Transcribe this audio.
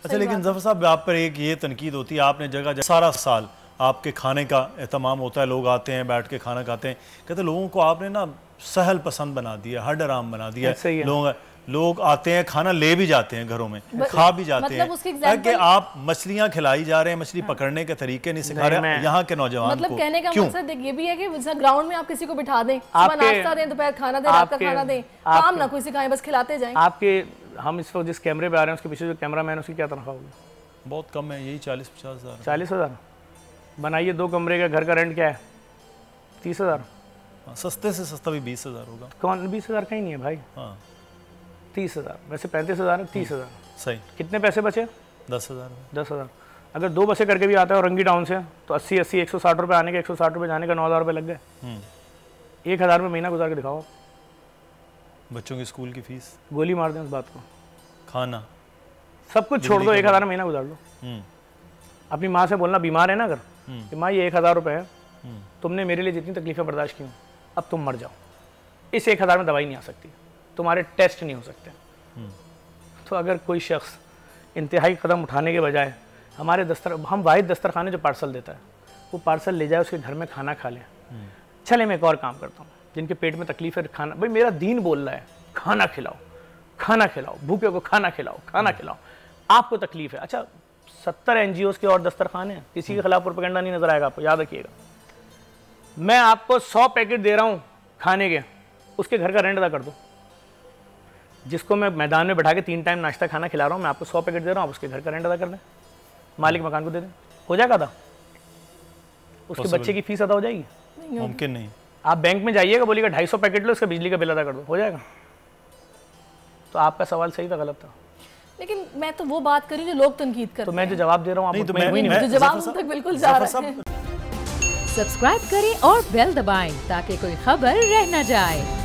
अच्छा, लेकिन जफर साहब आप पर एक ये तनकीद होती है, आपने जगह सारा साल आपके खाने का एहतमाम होता है, लोग आते हैं बैठ के खाना खाते हैं, कहते लोगों को आपने ना सहल पसंद बना दिया, हड आराम बना दिया है। लोग आते हैं, खाना ले भी जाते हैं घरों में, खा भी जाते हैं कि आप मछलियां खिलाई जा रहे हैं, मछली पकड़ने के तरीके नहीं सिखा रहे यहाँ के नौजवान को। मतलब कहने का मकसद ये भी है कि ग्राउंड में आप किसी को बिठा दें, सुबह नाश्ता दें, दोपहर खाना दें, रात का खाना दें, काम ना कोई सिखाएं, बस खिलाते जाएं। आपके हम इस वक्त जिस कैमरे पे आ रहे हैं उसके पीछे जो कैमरा मैन, उसकी क्या तनख्वाह होगी? बहुत कम है, यही 40-50 हज़ार। 40 हज़ार बनाइए, 2 कमरे का घर का रेंट क्या है? 30 हज़ार। सस्ते से सस्ता भी 20 हज़ार होगा। कौन 20 हज़ार का ही नहीं है भाई। हाँ 30 हज़ार, वैसे 35 हज़ार है, 30 हज़ार सही। कितने पैसे बचे? 10 हज़ार। 10 हज़ार। अगर 2 बसें करके भी आता है और रंगी टाउन से तो 80-80 160 रुपये आने के, 160 रुपये जाने का 9,000 रुपये लग गए। 1,000 रुपये महीना गुजार के दिखाओ। बच्चों की स्कूल की फीस गोली मार दें उस बात को, खाना सब कुछ छोड़ दो, 1,000 महीना गुजार लो। अपनी माँ से बोलना, बीमार है ना अगर, कि माँ ये 1,000 रुपये है, तुमने मेरे लिए जितनी तकलीफें बर्दाश्त की हूँ, अब तुम मर जाओ, इस 1,000 में दवाई नहीं आ सकती, तुम्हारे टेस्ट नहीं हो सकते। तो अगर कोई शख्स इंतहाई कदम उठाने के बजाय हम वाहिद दस्तरखाने जो पार्सल देता है, वो पार्सल ले जाए, उसके घर में खाना खा ले। चले मैं एक और काम करता हूँ, जिनके पेट में तकलीफ है, खाना, भाई मेरा दीन बोल रहा है खाना खिलाओ, खाना खिलाओ, भूखे को खाना खिलाओ, खाना खिलाओ। आपको तकलीफ है, अच्छा 70 NGOs के और दस्तरखाने हैं, किसी के खिलाफ प्रोपेगेंडा नहीं नजर आएगा आपको, याद रखिएगा। मैं आपको 100 पैकेट दे रहा हूँ खाने के, उसके घर का रेंट अदा कर दो। जिसको मैं मैदान में बैठा के 3 टाइम नाश्ता खाना खिला रहा हूँ, मैं आपको 100 पैकेट दे रहा हूँ, आप उसके घर का रेंट अदा कर दें, मालिक मकान को दे दें, हो जाएगा अदा? उसके बच्चे की फीस अदा हो जाएगी? मुमकिन नहीं। आप बैंक में जाइएगा, बोलिएगा 250 पैकेट लो, उसका बिजली का बिल अदा कर दो, हो जाएगा? तो आपका सवाल सही था, गलत था? लेकिन मैं तो वो बात करी जो लोग तनकीद करते हैं। तो मैं जो जवाब दे रहा हूँ आप जवाब तक बिल्कुल जा रहा है। सब्सक्राइब करें और बेल दबाएं ताकि कोई खबर रह न जाए।